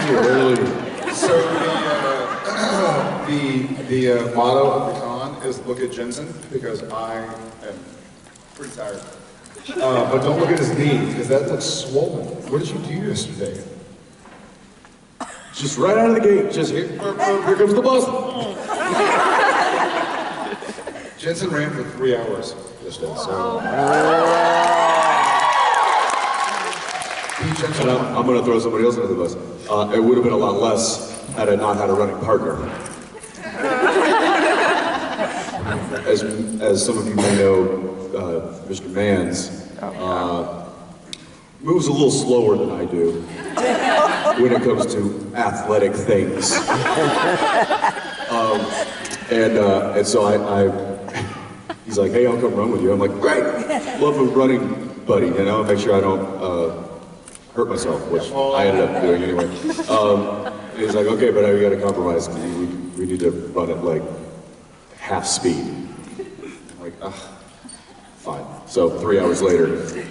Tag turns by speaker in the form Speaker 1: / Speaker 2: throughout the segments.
Speaker 1: Too early.
Speaker 2: So the motto of the con is look at Jensen, because I am pretty tired. But don't look at his knee, because that looks swollen. What did you do yesterday?
Speaker 1: Just right out of the gate, just here comes the bus.
Speaker 2: Jensen ran for 3 hours yesterday, so.
Speaker 1: And I'm going to throw somebody else under the bus. It would have been a lot less had I not had a running partner. As some of you may know, Mr. Mans moves a little slower than I do when it comes to athletic things. And so he's like, hey, I'll come run with you. I'm like, great, love a running buddy, you know, make sure I don't hurt myself, which I ended up doing anyway. He's like, okay, but we got to compromise. We need to run at like half speed. I'm like, fine. So 3 hours later, 3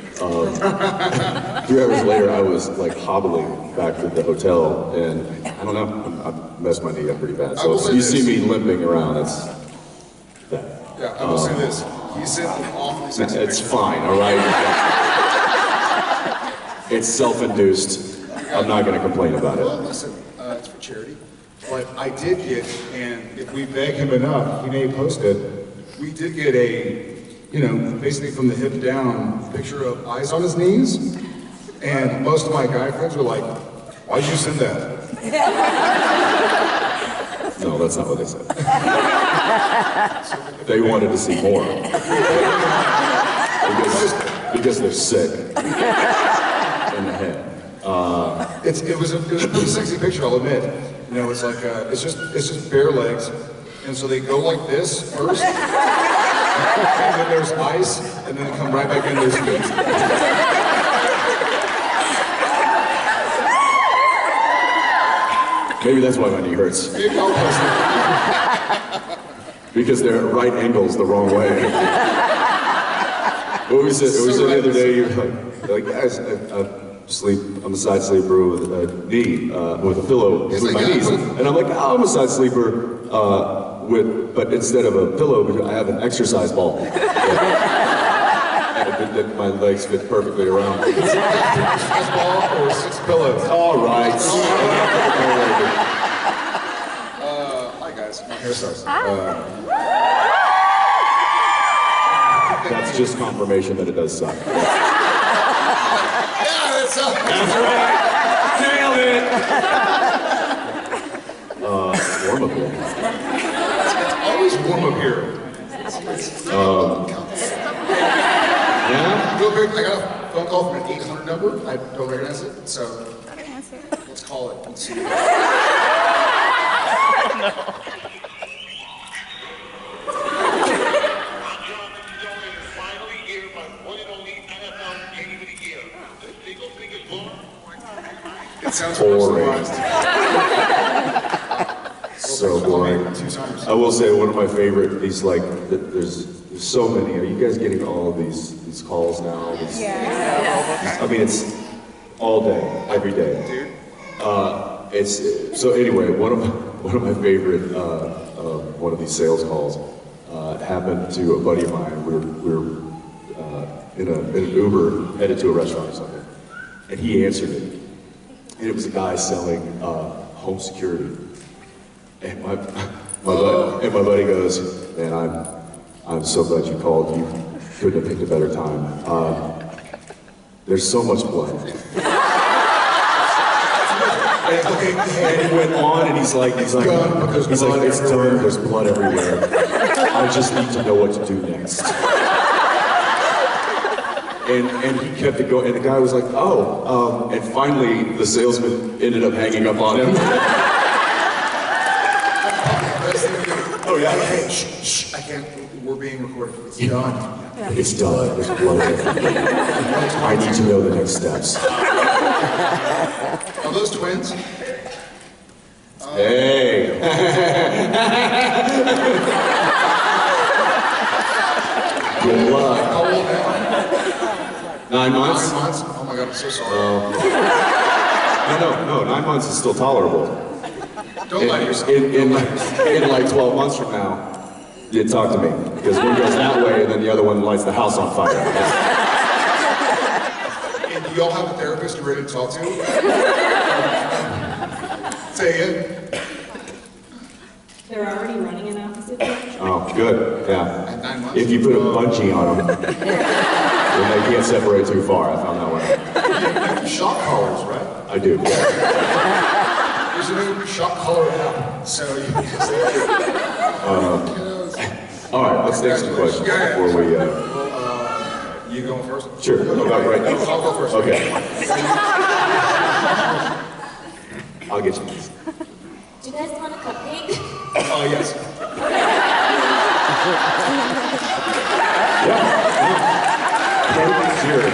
Speaker 1: hours later, I was like hobbling back to the hotel, and I don't know, I messed my knee up pretty bad. So you see me limping around, that's that.
Speaker 2: Yeah, I will say this. He sent an awfully sexy
Speaker 1: It's
Speaker 2: picture.
Speaker 1: fine, all right? It's self-induced. I'm not going to complain about
Speaker 2: Well,
Speaker 1: it.
Speaker 2: listen, it's for charity. But I did get, and if we beg him enough, he may post it, we did get a, you know, basically from the hip down picture of eyes on his knees. And most of my guy friends were like, why'd you send that?
Speaker 1: No, that's not what they said. They wanted to see more. Because they're sick in the head.
Speaker 2: It was a pretty sexy picture, I'll admit. You know, it's like, it's just bare legs. And so they go like this first, and then there's ice, and then they come right back in their feet.
Speaker 1: Maybe that's why my knee hurts.
Speaker 2: Maybe I'll post it.
Speaker 1: Because they're at right angles the wrong way. What was it? It was the other day, you're like, guys, I'm a side sleeper with a knee, with a pillow between my knees. And I'm like, oh, I'm a side sleeper, but instead of a pillow, I have an exercise ball. That my legs fit perfectly around.
Speaker 2: Exercise ball or 6 pillows?
Speaker 1: All right.
Speaker 2: Hi guys, my hair starts.
Speaker 1: That's just confirmation that it does suck.
Speaker 2: Yeah, that's
Speaker 1: Nailed it! It's warm up here.
Speaker 2: It's always warm up here.
Speaker 1: Yeah?
Speaker 2: Real quick, I got a phone call from an 800 number. I don't recognize it, so let's call it. Let's see. No. It sounds
Speaker 1: boring. So boring. I will say one of my favorite, these like, there's so many. Are you guys getting all of these calls now? I mean, it's all day, every day. So anyway, one of my favorite one of these sales calls happened to a buddy of mine. We were in an Uber headed to a restaurant or something, and he answered it. And it was a guy selling home security. And my buddy goes, man, I'm so glad you called. You couldn't have picked a better time. There's so much blood. And he went on, and he's like, it's done. There's blood everywhere. I just need to know what to do next. And he kept it going, and the guy was like, oh, and finally the salesman ended up hanging up on him.
Speaker 2: Oh yeah. Hey, shh, I can't. We're being recorded. It's done.
Speaker 1: It's done. There's blood everywhere. I need to know the next steps.
Speaker 2: Are those twins?
Speaker 1: Hey. Good luck.
Speaker 2: How old now?
Speaker 1: 9 months?
Speaker 2: 9 months? Oh my God, I'm so sorry.
Speaker 1: No, 9 months is still tolerable.
Speaker 2: Don't lie to yourself.
Speaker 1: In like 12 months from now, you'd talk to me. Because one goes that way and then the other one lights the house on fire.
Speaker 2: And do y'all have a therapist you're ready to talk to? Say again.
Speaker 3: They're already running in opposite directions.
Speaker 1: Oh, good, yeah.
Speaker 2: At 9 months?
Speaker 1: If you put a bungee on them, then they can't separate too far. I found that one out.
Speaker 2: You have shock collars, right?
Speaker 1: I do, yeah.
Speaker 2: There's a new shock collar app, so you can just...
Speaker 1: All right, let's take some questions before we...
Speaker 2: You going first?
Speaker 1: Sure, about right now.
Speaker 2: I'll go first.
Speaker 1: Okay. I'll get you these.
Speaker 3: Do you guys want a cupcake?
Speaker 2: Yes.
Speaker 1: Yeah. Sure.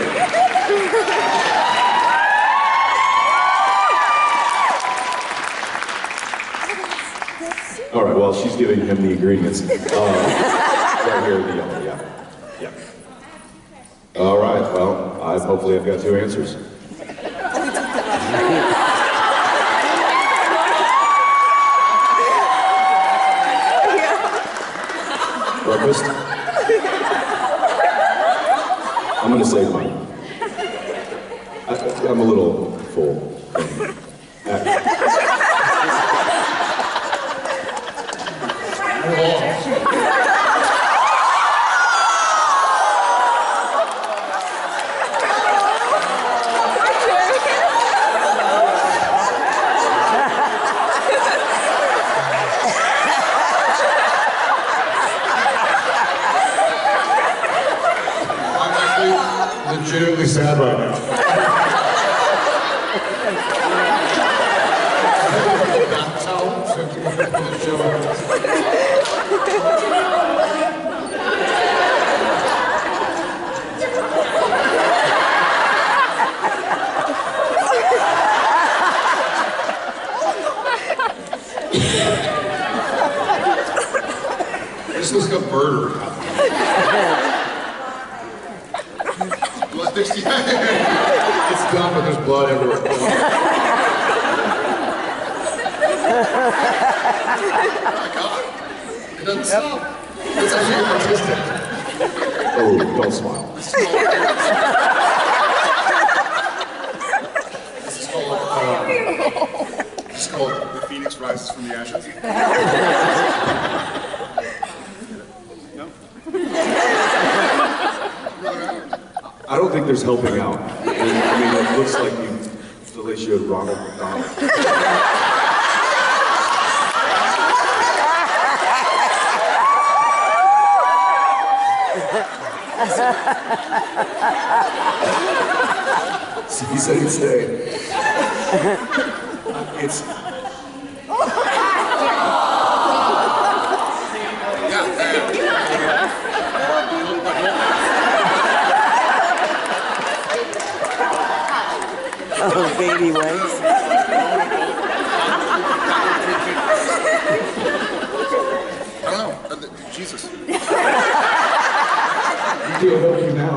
Speaker 1: All right, well, she's giving him the ingredients. Right here, the yellow, yeah. All right, well, hopefully I've got two answers. Breakfast? I'm gonna save money. I'm a little full.
Speaker 2: Legitimately sad right now. This looks like a murder. It's done, but there's blood everywhere. Oh my God. It doesn't stop. It's actually artistic.
Speaker 1: Oh, don't smile.
Speaker 2: This is called The Phoenix Rises from the Ashes. No?
Speaker 1: I don't think there's helping out. I mean, it looks like you fellatioed Ronald McDonald. He said he'd stay. It's...
Speaker 4: Oh, baby wipes.
Speaker 2: I don't know. Jesus.
Speaker 1: You can't help you now.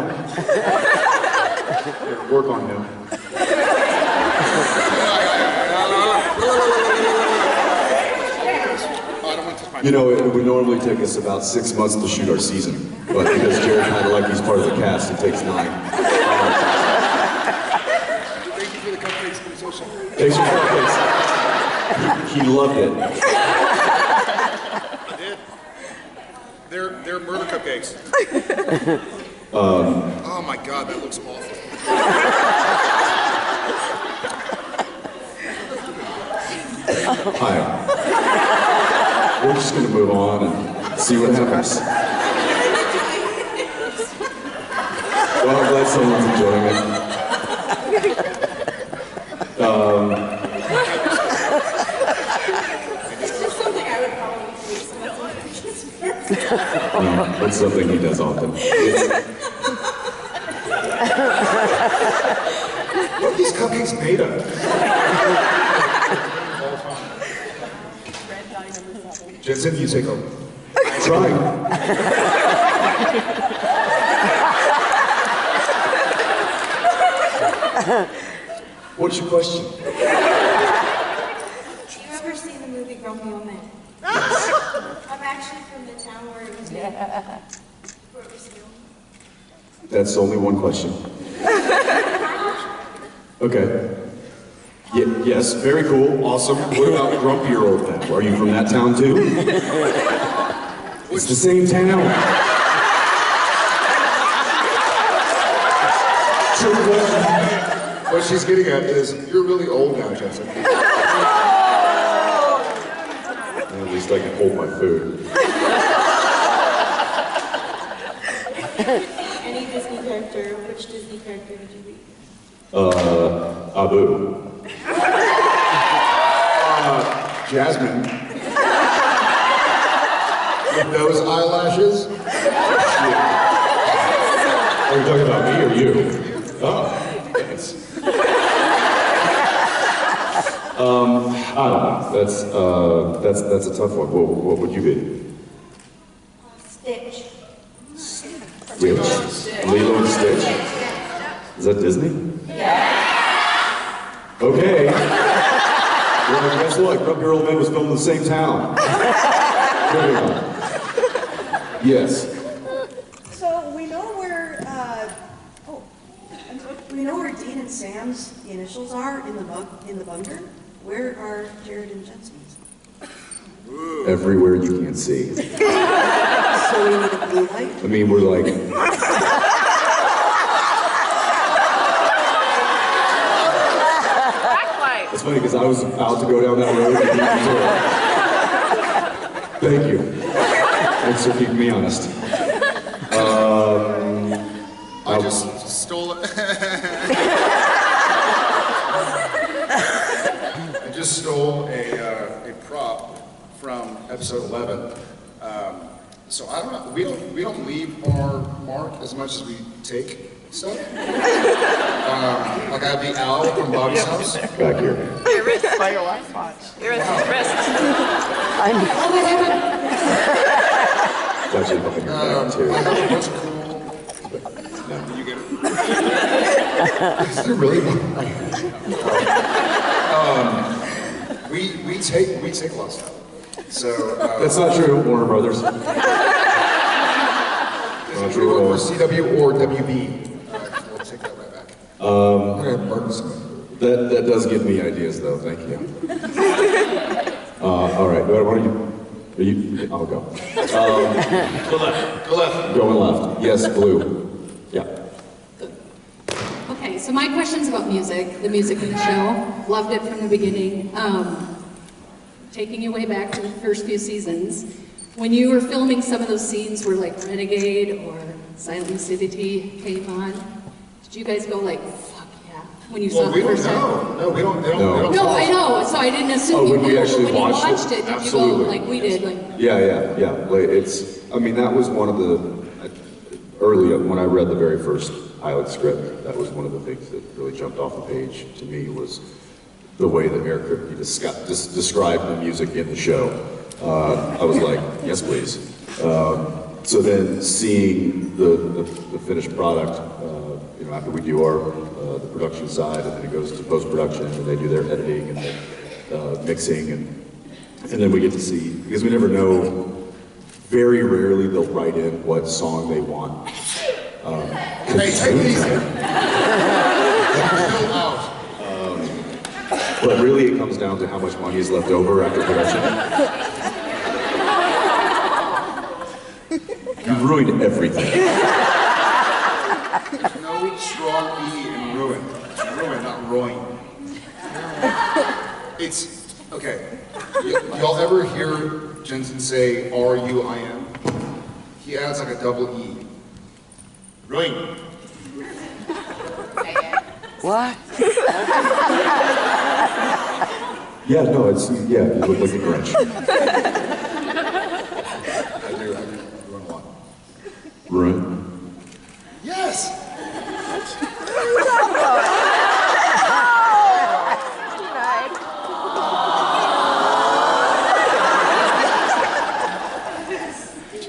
Speaker 1: Work on him. You know, it would normally take us about 6 months to shoot our season, but because Jared kind of like he's part of the cast, it takes 9.
Speaker 2: Thank you for the cupcakes conversation.
Speaker 1: Thanks for cupcakes. He loved it.
Speaker 2: I did. They're murder cupcakes. Oh my God, that looks awful.
Speaker 1: Hi. We're just gonna move on and see what happens. Well, I'm glad someone's enjoying it. It's something he does often.
Speaker 2: What are these cupcakes made of? Jensen, you take over.
Speaker 1: Try. What's your question?
Speaker 3: actually from the town where it was made. Where it was filmed.
Speaker 1: That's only one question. Okay. Yes, very cool, awesome. What about grumpier old men? Are you from that town too? It's the same town.
Speaker 2: True question. What she's getting at is, you're really old now, Jensen.
Speaker 1: At least I can hold my food.
Speaker 3: Any Disney character, which Disney character did you read?
Speaker 1: Abu.
Speaker 2: Jasmine. With those eyelashes?
Speaker 1: Are you talking about me or you? Oh, thanks. I don't know. That's a tough one. What would you be?
Speaker 3: Stitch.
Speaker 1: Really? Lilo and Stitch? Is that Disney? Yeah. Okay. Well, guess what? Grumpy Old Man was filmed in the same town. Yes.
Speaker 5: So we know where, we know where Dean and Sam's initials are in the bunker. Where are Jared and Jensen's?
Speaker 1: Everywhere you can see.
Speaker 5: So we need a blue light.
Speaker 1: I mean, we're like... It's funny because I was about to go down that road. Thank you. Thanks for keeping me honest.
Speaker 2: I just stole it. I just stole a prop from episode 11. So I don't know. We don't leave our mark as much as we take stuff. Like I have the owl from Bobby's house.
Speaker 1: Back here.
Speaker 6: Your wrist. By your last watch. Your wrist.
Speaker 1: It's actually behind your back too.
Speaker 2: I have a bunch of cool. You get it? Is there really one? We take a lot of stuff. So
Speaker 1: That's not true, Warner Brothers. Not true at all.
Speaker 2: or CW or WB. We'll take that right back. I'm gonna burn some.
Speaker 1: That does give me ideas, though. Thank you. All right. What are you? Are you? I'll go.
Speaker 2: Go left. Go left.
Speaker 1: Going left. Yes, blue. Yeah.
Speaker 7: Okay, so my question's about music, the music in the show. Loved it from the beginning. Taking you way back to the first few seasons, when you were filming some of those scenes where like Renegade or Silent Lucidity came on, did you guys go like, fuck yeah, when you saw
Speaker 2: Well,
Speaker 7: the
Speaker 2: we don't
Speaker 7: first time?
Speaker 2: know. No, we don't. They don't.
Speaker 1: No.
Speaker 2: They don't
Speaker 7: No,
Speaker 2: tell
Speaker 7: I
Speaker 2: us.
Speaker 7: know, so I didn't assume
Speaker 1: Oh,
Speaker 7: you
Speaker 1: when we
Speaker 7: knew,
Speaker 1: actually
Speaker 7: but when you
Speaker 1: watched
Speaker 7: watched
Speaker 1: it?
Speaker 7: it, did
Speaker 1: Absolutely.
Speaker 7: you go like we did? Like,
Speaker 1: Yeah. Like, I mean, that was one of the early when I read the very first pilot script. That was one of the things that really jumped off the page to me was the way that Eric Kripke described the music in the show. I was like, yes, please. So then seeing the finished product, after we do our the production side, and then it goes to post-production, and they do their editing and their mixing, and then we get to see, because we never know, very rarely they'll write in what song they want.
Speaker 2: Hey, take it easy. Chill out.
Speaker 1: But really it comes down to how much money is left over after production. You've ruined everything.
Speaker 2: There's no strong E in ruin. Ruin, not ruin. It's okay. Y'all ever hear Jensen say R-U-I-N? He adds like a double E. Ruin.
Speaker 4: What?
Speaker 1: Yeah, no, you look like a Grinch.
Speaker 2: I do ruin a lot.
Speaker 1: Ruin.
Speaker 2: Yes!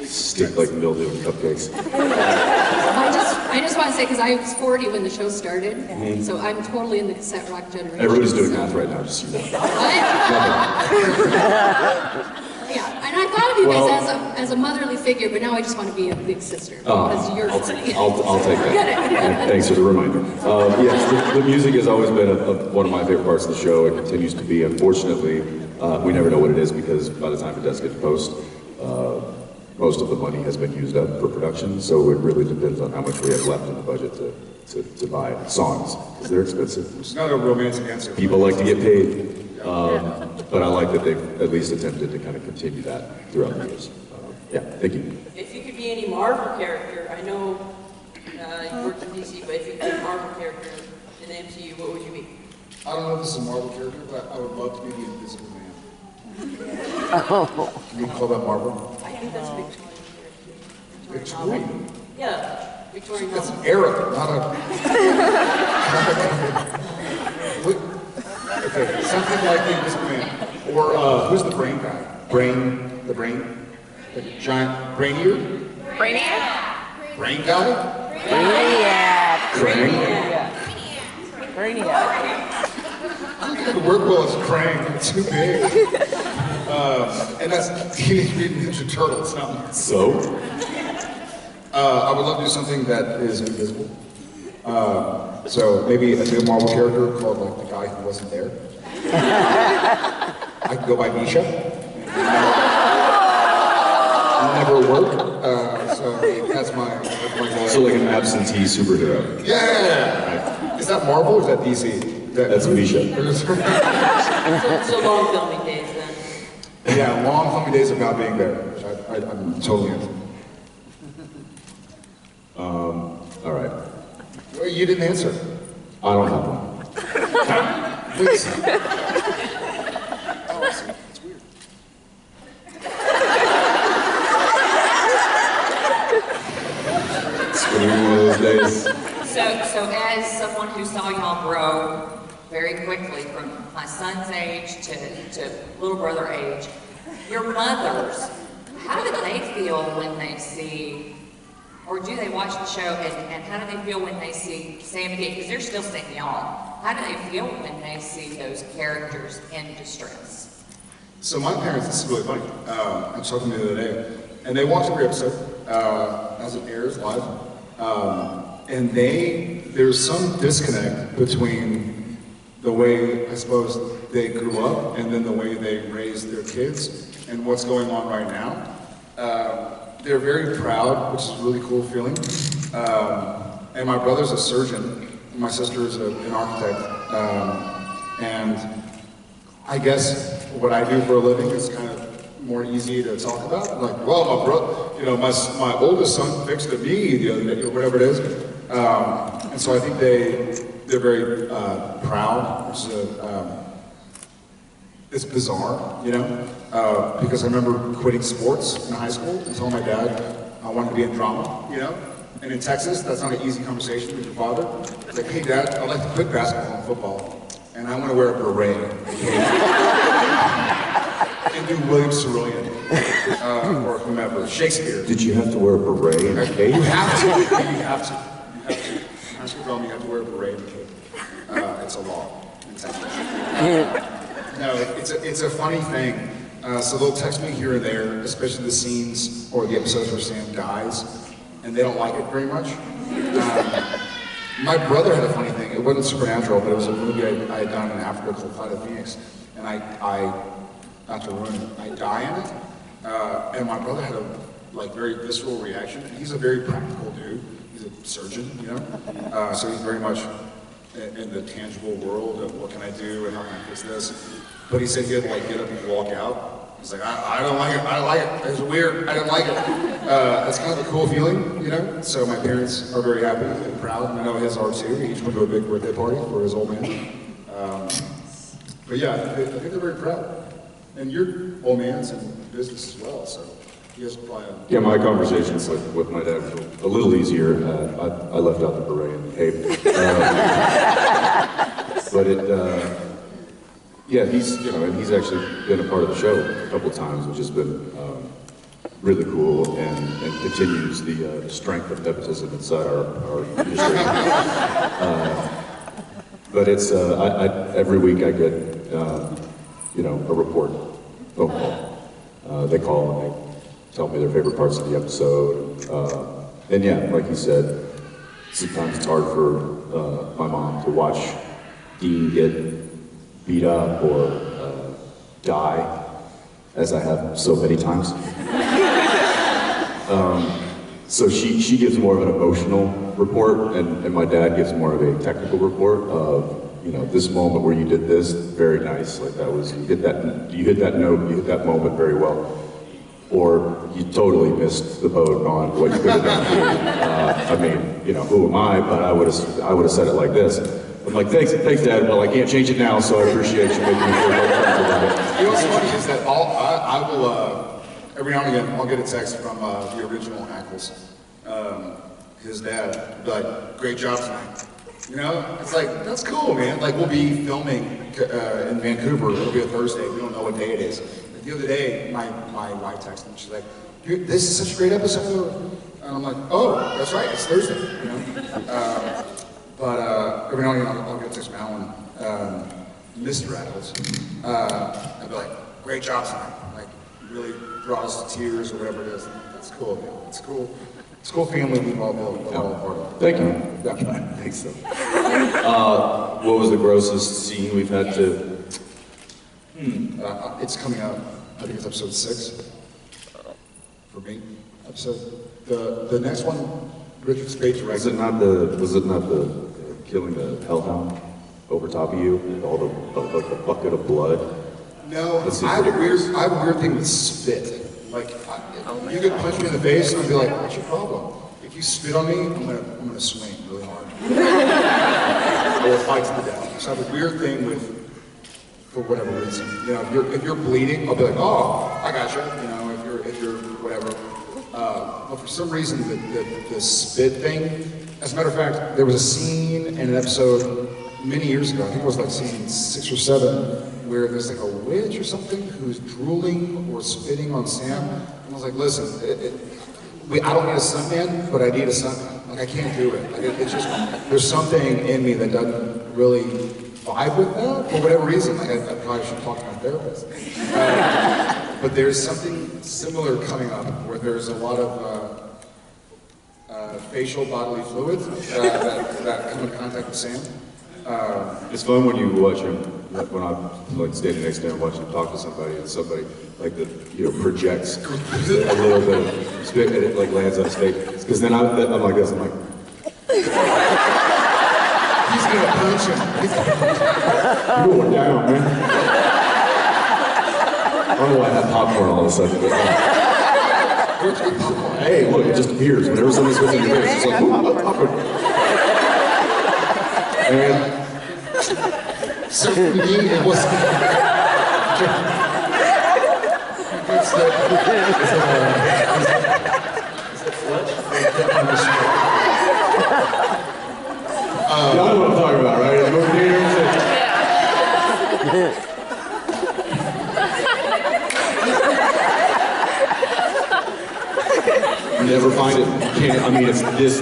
Speaker 1: Stick like mildew in cupcakes.
Speaker 7: I just want to say, because I was 40 when the show started, so I'm totally in the cassette rock generation.
Speaker 1: Everybody's doing
Speaker 7: so-
Speaker 1: math right now, just so you know.
Speaker 7: What? Yeah, I And I thought of you
Speaker 1: Well-
Speaker 7: guys as a motherly figure, but now I just want to be a big sister because you're
Speaker 1: I'll
Speaker 7: funny.
Speaker 1: take that. Thanks for the reminder. Yes, the music has always been one of my favorite parts of the show. It continues to be. Unfortunately, we never know what it is because by the time it does get to post, most of the money has been used up for production. So it really depends on how much we have left in the budget to buy songs because they're expensive.
Speaker 2: It's not a romantic answer.
Speaker 1: People like to get paid. But I like that they've at least attempted to kind of continue that throughout the years. Yeah, thank you.
Speaker 6: If you could be any Marvel character, I know you worked in DC, but if you could be a Marvel character in the MCU, what would you be?
Speaker 2: I don't know if this is a Marvel character, but I would love to be the Invisible Man. Can we call that Marvel?
Speaker 6: I think that's Victorian.
Speaker 2: Victorian.
Speaker 6: Yeah, Victorian
Speaker 2: That's
Speaker 6: novel.
Speaker 2: an era, not a... Okay, something like the Invisible Man. Or who's the brain guy? The brain? The giant brainier?
Speaker 6: Brainiac?
Speaker 2: Brain guy?
Speaker 4: Brainiac.
Speaker 1: Krang?
Speaker 4: Brainiac.
Speaker 2: It would work well as Krang, it's too big. And that's Teenage Mutant Ninja Turtles, not
Speaker 1: So?
Speaker 2: I would love to do something that is invisible. So maybe a new Marvel character called like the guy who wasn't there. I could go by Misha. Never work. So that's my goal.
Speaker 1: So like an absentee superhero.
Speaker 2: Yeah. Is that Marvel or is that DC?
Speaker 1: That's Misha.
Speaker 6: So long filming days then.
Speaker 2: Yeah, long filming days of not being there, which I'm totally into.
Speaker 1: All right.
Speaker 2: Well, you didn't answer.
Speaker 1: I don't have one.
Speaker 2: Please. Oh, I see. It's weird.
Speaker 1: It's been one of those days.
Speaker 8: So as someone who saw y'all grow very quickly from my son's age to little brother age, your mothers, how do they feel when they see, or do they watch the show, and how do they feel when they see Sam and Dave, because they're still seeing y'all, how do they feel when they see those characters in distress?
Speaker 2: So my parents, this is really funny. I was talking to them the other day, and they watch every episode as it airs live. And there's some disconnect between the way, I suppose, they grew up and then the way they raised their kids and what's going on right now. They're very proud, which is a really cool feeling. And my brother's a surgeon, and my sister is an architect. And I guess what I do for a living is kind of more easy to talk about. Like, well, my brother, my oldest son fixed a knee the other day, or whatever it is. And so I think they're very proud, which is it's bizarre, because I remember quitting sports in high school and telling my dad I wanted to be in drama, And in Texas, that's not an easy conversation with your father. It's like, hey Dad, I'd like to quit basketball and football, and I want to wear a beret. And do William Cerulean, or whomever, Shakespeare.
Speaker 1: Did you have to wear a beret in a cave?
Speaker 2: You have to. You have to. In high school drama, you have to wear a beret in the cave. It's a law in Texas. No, it's a funny thing. So they'll text me here and there, especially the scenes or the episodes where Sam dies, and they don't like it very much. My brother had a funny thing. It wasn't supernatural, but it was a movie I had done in Africa called Flight of the Phoenix, and I not to ruin it, I die in it, and my brother had a very visceral reaction. He's a very practical dude. He's a surgeon, so he's very much in the tangible world of what can I do and how can I fix this. But he said he had to get up and walk out. He's like, I don't like it. I don't like it. It's weird. I don't like it. That's kind of a cool feeling, So my parents are very happy and proud, and I know his are too. He each went to a big birthday party for his old man. But yeah, I think they're very proud. And your old man's in business as well, so he has probably
Speaker 1: Yeah, my conversations with my dad were a little easier. I left out the beret in the cave. But he's actually been a part of the show a couple of times, which has been really cool and continues the strength of nepotism inside our industry. But it's every week I get a report, phone call. They call and they tell me their favorite parts of the episode. And yeah, like you said, sometimes it's hard for my mom to watch Dean get beat up or die, as I have so many times. So she gives more of an emotional report, and my dad gives more of a technical report of, you know, this moment where you did this, very nice. Like that was, you hit that note, you hit that moment very well. Or you totally missed the boat on what you could have done. I mean, you know, who am I? But I would have said it like this. I'm like, thanks, Dad. Well, I can't change it now, so I appreciate you making me feel more comfortable about it.
Speaker 2: You know what's funny is that I will, every now and again, I'll get a text from the original Ackles, his dad, like, great job tonight. You know, it's like, that's cool, man. Like, we'll be filming in Vancouver. It'll be a Thursday. We don't know what day it is. But the other day, my wife texted me. She's like, this is such a great episode. And I'm like, oh, that's right. It's Thursday. You know? But every now and again, I'll get a text from Alan, Mr. Ackles. I'll be like, great job tonight. Like, really brought us to tears or whatever it is. That's cool, man. It's cool. It's a cool family we've all built, all part of.
Speaker 1: Thank you. Yeah, thanks. So. What was the grossest scene we've had to?
Speaker 2: It's coming out. I think it's episode 6 for me. The next one, Richard Spade directed.
Speaker 1: Was it not the killing the hellhound over top of you with all the bucket of blood?
Speaker 2: No, I have a weird thing with spit. Like, you could punch me in the face and I'd be like, what's your problem? If you spit on me, I'm gonna swing really hard. Or fight to the death. So I have a weird thing with, for whatever reason. You know, if you're bleeding, I'll be like, oh, I gotcha. You know, if you're whatever. But for some reason, the spit thing. As a matter of fact, there was a scene in an episode many years ago. I think it was like season 6 or 7. Where there's like a witch or something who's drooling or spitting on Sam. And I was like, listen, I don't need a stuntman, but I need a stuntman. Like, I can't do it. Like, it's just, there's something in me that doesn't really vibe with that for whatever reason. Like, I probably should talk to my therapist. But there's something similar coming up where there's a lot of facial bodily fluids that come in contact with Sam.
Speaker 1: It's fun when you watch him, when I'm like standing next to him watching him talk to somebody, and somebody like projects a little bit of spit and it like lands on his face. Because then I'm like this, I'm like,
Speaker 2: He's gonna punch him.
Speaker 1: you're going down, man. I don't know why I have popcorn all of a sudden. But, hey, look, it just appears whenever somebody spits in your face. It's like, ooh, popcorn. And
Speaker 2: So for me, it was. It's the
Speaker 1: y'all know what I'm talking about, right? Like, over here, you never find it. You can't. I mean, it's this.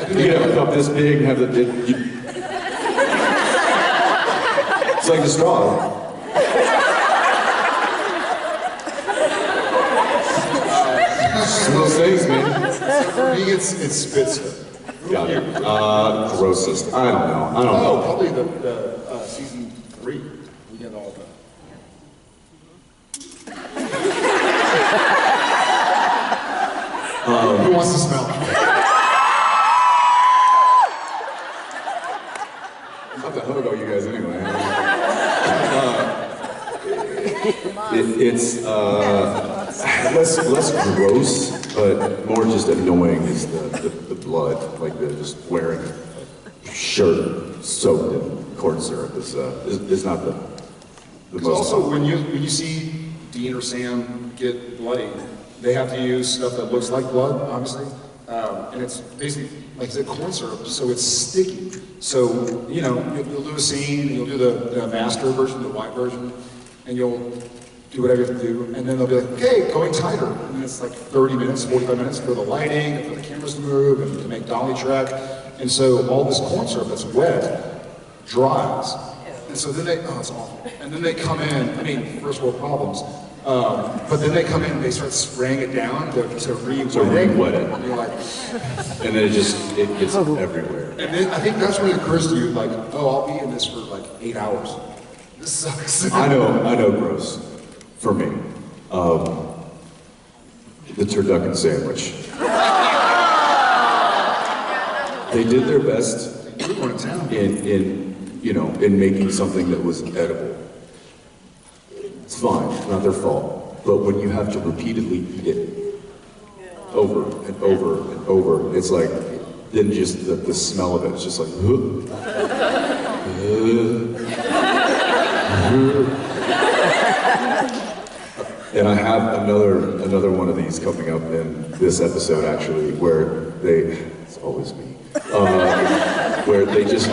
Speaker 1: You can have a cup this big and have it's like the straw. Some of those things, man.
Speaker 2: For me, it's spits.
Speaker 1: Got it. Grossest. I don't know.
Speaker 2: Oh, probably the season 3. We get all that. Who wants to smell?
Speaker 1: I'm about to hug all you guys anyway. It's less gross, but more just annoying is the blood, like the just wearing a shirt soaked in corn syrup is not the most.
Speaker 2: Also, when you see Dean or Sam get bloody, they have to use stuff that looks like blood, obviously, and it's basically like I said, corn syrup, so it's sticky. So you know you'll do a scene, and you'll do the master version, the white version, and you'll do whatever you have to do, and then they'll be like, okay, going tighter. And it's like 30 minutes, 45 minutes for the lighting, and for the cameras to move, and to make dolly track. And so all this corn syrup that's wet dries. And so then it's awful. And then they come in, I mean, first world problems. But then they come in and they start spraying it down to
Speaker 1: re-wet it.
Speaker 2: And you're like,
Speaker 1: And then it gets everywhere.
Speaker 2: and then I think that's when it occurs to you, like, oh, I'll be in this for like 8 hours. This sucks.
Speaker 1: I know gross. For me. The turducken sandwich. They did their best
Speaker 2: We're going to town.
Speaker 1: in making something that was edible. It's fine, not their fault. But when you have to repeatedly eat it over and over and over, it's like, then just the smell of it, it's just like, And I have another one of these coming up in this episode actually, where it's always me, where they just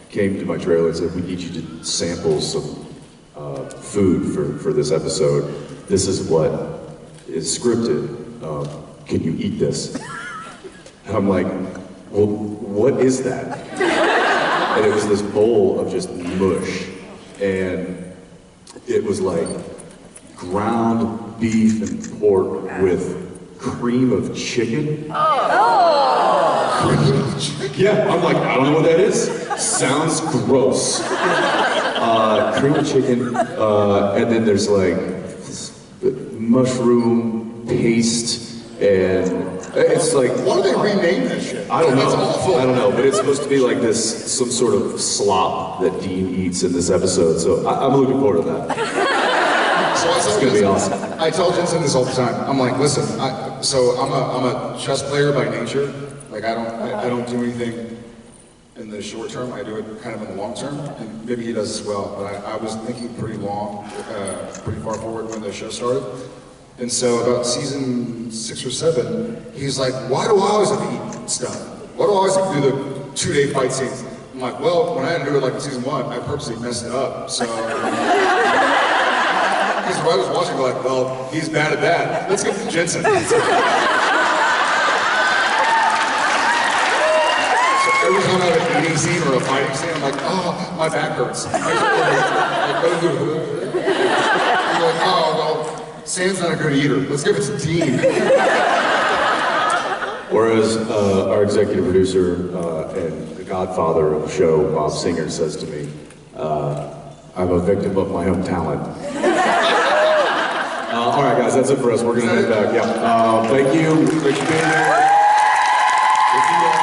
Speaker 1: came to my trailer and said, we need you to sample some food for this episode. This is what is scripted. Can you eat this? And I'm like, well, what is that? And it was this bowl of just mush. And it was like ground beef and pork with cream of chicken. Cream of chicken? Yeah, I'm like, I don't know what that is. Sounds gross. Cream of chicken, and then there's like mushroom paste, and it's like...
Speaker 2: Why do they rename that shit?
Speaker 1: I don't know.
Speaker 2: That's awful.
Speaker 1: I don't know, but it's supposed to be like this, some sort of slop that Dean eats in this episode, so I'm looking forward to that.
Speaker 2: So
Speaker 1: It's gonna be awesome.
Speaker 2: I tell Jensen this all the time. I'm like, listen, I'm a chess player by nature. Like I don't do anything in the short term. I do it kind of in the long term, and maybe he does as well. But I was thinking pretty far forward when the show started. And so about season 6 or 7, he's like, why do I always have to eat stuff? Why do I always have to do the 2-day fight scenes? I'm like, well, when I had to do it like in season 1, I purposely messed it up. So, because if I was watching, I'm like, well, he's bad at that. Let's get to Jensen. So every time I have an eating scene or a fighting scene, I'm like, oh, my back hurts. You're like, oh, well, Sam's not a good eater. Let's give it to Dean.
Speaker 1: Whereas our executive producer and the godfather of the show, Bob Singer, says to me, I'm a victim of my own talent. All right, guys, that's it for us. We're going to head back. Yeah. Thank you. Thanks for being here. We'll see you all.